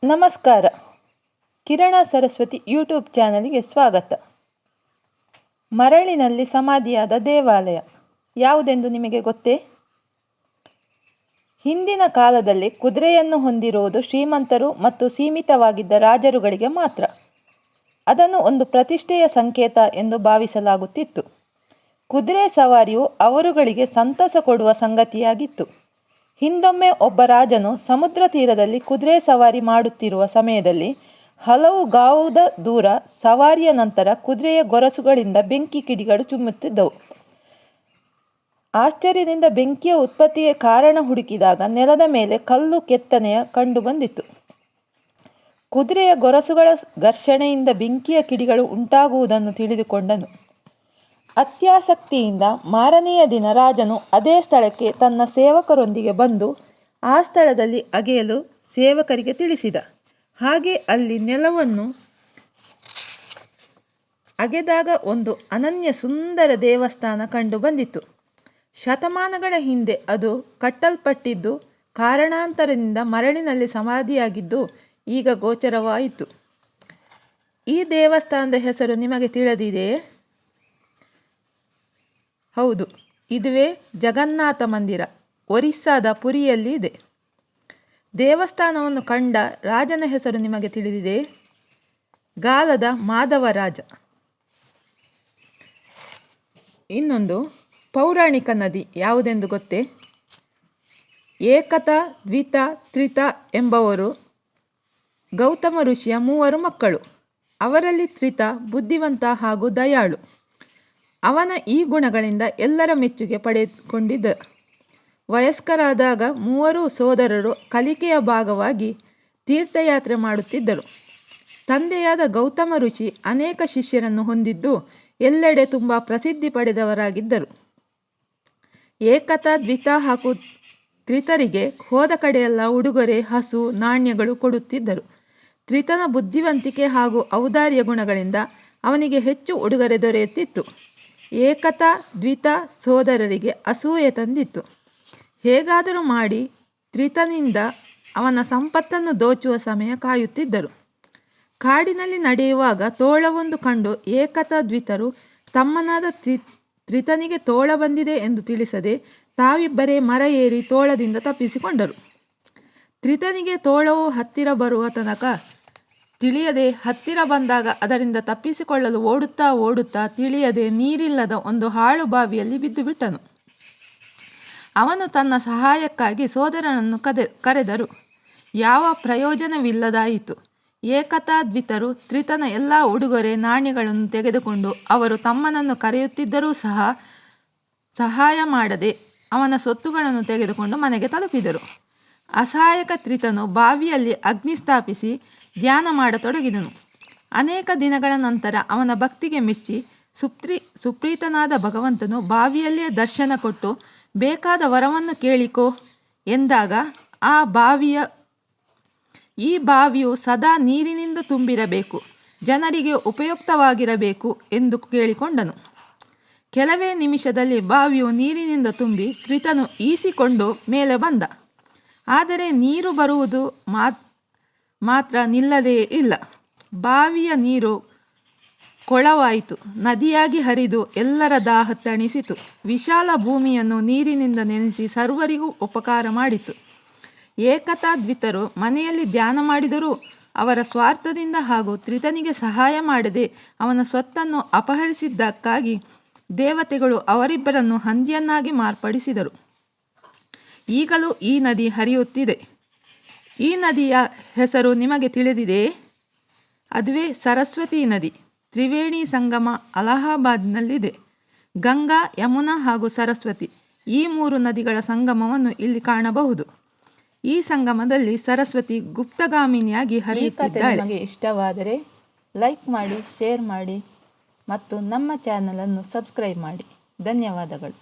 ನಮಸ್ಕಾರ. ಕಿರಣ ಸರಸ್ವತಿ ಯೂಟ್ಯೂಬ್ ಚಾನಲ್ಗೆ ಸ್ವಾಗತ. ಮರಳಿನಲ್ಲಿ ಸಮಾಧಿಯಾದ ದೇವಾಲಯ ಯಾವುದೆಂದು ನಿಮಗೆ ಗೊತ್ತೇ? ಹಿಂದಿನ ಕಾಲದಲ್ಲಿ ಕುದುರೆಯನ್ನು ಹೊಂದಿರುವುದು ಶ್ರೀಮಂತರು ಮತ್ತು ಸೀಮಿತವಾಗಿದ್ದ ರಾಜರುಗಳಿಗೆ ಮಾತ್ರ. ಅದನ್ನು ಒಂದು ಪ್ರತಿಷ್ಠೆಯ ಸಂಕೇತ ಎಂದು ಭಾವಿಸಲಾಗುತ್ತಿತ್ತು. ಕುದುರೆ ಸವಾರಿಯು ಅವರುಗಳಿಗೆ ಸಂತಸ ಕೊಡುವ ಸಂಗತಿಯಾಗಿತ್ತು. ಹಿಂದೊಮ್ಮೆ ಒಬ್ಬ ರಾಜನು ಸಮುದ್ರ ತೀರದಲ್ಲಿ ಕುದುರೆ ಸವಾರಿ ಮಾಡುತ್ತಿರುವ ಸಮಯದಲ್ಲಿ ಹಲವು ಗಾವುದ ದೂರ ಸವಾರಿಯ ನಂತರ ಕುದುರೆಯ ಗೊರಸುಗಳಿಂದ ಬೆಂಕಿ ಕಿಡಿಗಳು ಚಿಮ್ಮುತ್ತಿದ್ದವು. ಆಶ್ಚರ್ಯದಿಂದ ಬೆಂಕಿಯ ಉತ್ಪತ್ತಿಗೆ ಕಾರಣ ಹುಡುಕಿದಾಗ ನೆಲದ ಮೇಲೆ ಕಲ್ಲು ಕೆತ್ತನೆಯ ಕಂಡು ಬಂದಿತ್ತು. ಕುದುರೆಯ ಗೊರಸುಗಳ ಘರ್ಷಣೆಯಿಂದ ಬೆಂಕಿಯ ಕಿಡಿಗಳು ಉಂಟಾಗುವುದನ್ನು ತಿಳಿದುಕೊಂಡನು. ಅತ್ಯಾಸಕ್ತಿಯಿಂದ ಮಾರನೆಯ ದಿನ ರಾಜನು ಅದೇ ಸ್ಥಳಕ್ಕೆ ತನ್ನ ಸೇವಕರೊಂದಿಗೆ ಬಂದು ಆ ಸ್ಥಳದಲ್ಲಿ ಅಗೆಯಲು ಸೇವಕರಿಗೆ ತಿಳಿಸಿದ. ಹಾಗೆ ಅಲ್ಲಿ ನೆಲವನ್ನು ಅಗೆದಾಗ ಒಂದು ಅನನ್ಯ ಸುಂದರ ದೇವಸ್ಥಾನ ಕಂಡು ಬಂದಿತು. ಶತಮಾನಗಳ ಹಿಂದೆ ಅದು ಕಟ್ಟಲ್ಪಟ್ಟಿದ್ದು ಕಾರಣಾಂತರದಿಂದ ಮರಳಿನಲ್ಲಿ ಸಮಾಧಿಯಾಗಿದ್ದು ಈಗ ಗೋಚರವಾಯಿತು. ಈ ದೇವಸ್ಥಾನದ ಹೆಸರು ನಿಮಗೆ ತಿಳಿದಿದೆಯೇ? ಹೌದು, ಇದುವೇ ಜಗನ್ನಾಥ ಮಂದಿರ. ಒರಿಸ್ಸಾದ ಪುರಿಯಲ್ಲಿ ಇದೆ. ದೇವಸ್ಥಾನವನ್ನು ಕಂಡ ರಾಜನ ಹೆಸರು ನಿಮಗೆ ತಿಳಿದಿದೆ? ಗಾಲದ ಮಾಧವರಾಜ. ಇನ್ನೊಂದು ಪೌರಾಣಿಕ ನದಿ ಯಾವುದೆಂದು ಗೊತ್ತೇ? ಏಕತಾ, ದ್ವಿತ, ತ್ರಿತ ಎಂಬವರು ಗೌತಮ ಋಷಿಯ 3 ಮಕ್ಕಳು. ಅವರಲ್ಲಿ ತ್ರಿತ ಬುದ್ಧಿವಂತ ಹಾಗೂ ದಯಾಳು. ಅವನ ಈ ಗುಣಗಳಿಂದ ಎಲ್ಲರ ಮೆಚ್ಚುಗೆ ಪಡೆದುಕೊಂಡಿದ್ದ. ವಯಸ್ಕರಾದಾಗ 3 ಸೋದರರು ಕಲಿಕೆಯ ಭಾಗವಾಗಿ ತೀರ್ಥಯಾತ್ರೆ ಮಾಡುತ್ತಿದ್ದರು. ತಂದೆಯಾದ ಗೌತಮ ಋಷಿ ಅನೇಕ ಶಿಷ್ಯರನ್ನು ಹೊಂದಿದ್ದು ಎಲ್ಲೆಡೆ ತುಂಬ ಪ್ರಸಿದ್ಧಿ ಪಡೆದವರಾಗಿದ್ದರು. ಏಕತಾ, ದ್ವಿತ ಹಾಗೂ ತ್ರಿತರಿಗೆ ಹೋದ ಕಡೆಯೆಲ್ಲ ಉಡುಗೊರೆ, ಹಸು, ನಾಣ್ಯಗಳು ಕೊಡುತ್ತಿದ್ದರು. ತ್ರಿತನ ಬುದ್ಧಿವಂತಿಕೆ ಹಾಗೂ ಔದಾರ್ಯ ಗುಣಗಳಿಂದ ಅವನಿಗೆ ಹೆಚ್ಚು ಉಡುಗೊರೆ ದೊರೆಯುತ್ತಿತ್ತು. ಏಕತಾ, ದ್ವಿತ ಸೋದರರಿಗೆ ಅಸೂಯೆ ತಂದಿತ್ತು. ಹೇಗಾದರೂ ಮಾಡಿ ತ್ರಿತನಿಂದ ಅವನ ಸಂಪತ್ತನ್ನು ದೋಚುವ ಸಮಯ ಕಾಯುತ್ತಿದ್ದರು. ಕಾಡಿನಲ್ಲಿ ನಡೆಯುವಾಗ ತೋಳವೊಂದು ಕಂಡು ಏಕತಾ, ದ್ವಿತರು ತಮ್ಮನಾದ ತ್ರಿತನಿಗೆ ತೋಳ ಬಂದಿದೆ ಎಂದು ತಿಳಿಸದೆ ತಾವಿಬ್ಬರೇ ಮರ ಏರಿ ತೋಳದಿಂದ ತಪ್ಪಿಸಿಕೊಂಡರು. ತ್ರಿತನಿಗೆ ತೋಳವು ಹತ್ತಿರ ಬರುವ ತನಕ ತಿಳಿಯದೆ, ಹತ್ತಿರ ಬಂದಾಗ ಅದರಿಂದ ತಪ್ಪಿಸಿಕೊಳ್ಳಲು ಓಡುತ್ತಾ ತಿಳಿಯದೆ ನೀರಿಲ್ಲದ ಒಂದು ಹಾಳು ಬಾವಿಯಲ್ಲಿ ಬಿದ್ದು ಬಿಟ್ಟನು. ಅವನು ತನ್ನ ಸಹಾಯಕ್ಕಾಗಿ ಸೋದರನನ್ನು ಕರೆದರು. ಯಾವ ಪ್ರಯೋಜನವಿಲ್ಲದಾಯಿತು. ಏಕತಾ, ದ್ವಿತರು ತ್ರಿತನ ಎಲ್ಲ ಉಡುಗೊರೆ, ನಾಣ್ಯಗಳನ್ನು ತೆಗೆದುಕೊಂಡು ಅವರು ತಮ್ಮನನ್ನು ಕರೆಯುತ್ತಿದ್ದರೂ ಸಹ ಸಹಾಯ ಮಾಡದೆ ಅವನ ಸೊತ್ತುಗಳನ್ನು ತೆಗೆದುಕೊಂಡು ಮನೆಗೆ ತಲುಪಿದರು. ಅಸಹಾಯಕ ತ್ರಿತನು ಬಾವಿಯಲ್ಲಿ ಅಗ್ನಿ ಸ್ಥಾಪಿಸಿ ಧ್ಯಾನ ಮಾಡತೊಡಗಿದನು. ಅನೇಕ ದಿನಗಳ ನಂತರ ಅವನ ಭಕ್ತಿಗೆ ಮೆಚ್ಚಿ ಸುಪ್ರೀತನಾದ ಭಗವಂತನು ಬಾವಿಯಲ್ಲಿಯೇ ದರ್ಶನ ಕೊಟ್ಟು ಬೇಕಾದ ವರವನ್ನು ಕೇಳಿಕೋ ಎಂದಾಗ ಈ ಬಾವಿಯು ಸದಾ ನೀರಿನಿಂದ ತುಂಬಿರಬೇಕು, ಜನರಿಗೆ ಉಪಯುಕ್ತವಾಗಿರಬೇಕು ಎಂದು ಕೇಳಿಕೊಂಡನು. ಕೆಲವೇ ನಿಮಿಷದಲ್ಲಿ ಬಾವಿಯು ನೀರಿನಿಂದ ತುಂಬಿ ತ್ರಿತನು ಈಸಿಕೊಂಡು ಮೇಲೆ ಬಂದ. ಆದರೆ ನೀರು ಬರುವುದು ಮಾತ್ರ ನಿಲ್ಲದೇ ಇಲ್ಲ. ಬಾವಿಯ ನೀರು ಕೊಳವಾಯಿತು, ನದಿಯಾಗಿ ಹರಿದು ಎಲ್ಲರ ದಾಹ ತಣಿಸಿತು. ವಿಶಾಲ ಭೂಮಿಯನ್ನು ನೀರಿನಿಂದ ನೆನೆಸಿ ಸರ್ವರಿಗೂ ಉಪಕಾರ ಮಾಡಿತು. ಏಕತಾ, ದ್ವಿತರು ಮನೆಯಲ್ಲಿ ಧ್ಯಾನ ಮಾಡಿದರೂ ಅವರ ಸ್ವಾರ್ಥದಿಂದ ಹಾಗೂ ತ್ರಿತನಿಗೆ ಸಹಾಯ ಮಾಡದೆ ಅವನ ಸ್ವತ್ತನ್ನು ಅಪಹರಿಸಿದ್ದಕ್ಕಾಗಿ ದೇವತೆಗಳು ಅವರಿಬ್ಬರನ್ನು ಹಂದಿಯನ್ನಾಗಿ ಮಾರ್ಪಡಿಸಿದರು. ಈಗಲೂ ಈ ನದಿ ಹರಿಯುತ್ತಿದೆ. ಈ ನದಿಯ ಹೆಸರು ನಿಮಗೆ ತಿಳಿದಿದೆಯೇ? ಅದುವೇ ಸರಸ್ವತಿ ನದಿ. ತ್ರಿವೇಣಿ ಸಂಗಮ ಅಲಹಾಬಾದ್ನಲ್ಲಿದೆ. ಗಂಗಾ, ಯಮುನಾ ಹಾಗೂ ಸರಸ್ವತಿ ಈ 3 ನದಿಗಳ ಸಂಗಮವನ್ನು ಇಲ್ಲಿ ಕಾಣಬಹುದು. ಈ ಸಂಗಮದಲ್ಲಿ ಸರಸ್ವತಿ ಗುಪ್ತಗಾಮಿನಿಯಾಗಿ ಹರಿಯುತ್ತಿದ್ದಾಳೆ. ನಿಮಗೆ ಇಷ್ಟವಾದರೆ ಲೈಕ್ ಮಾಡಿ, ಶೇರ್ ಮಾಡಿ ಮತ್ತು ನಮ್ಮ ಚಾನಲನ್ನು ಸಬ್ಸ್ಕ್ರೈಬ್ ಮಾಡಿ. ಧನ್ಯವಾದಗಳು.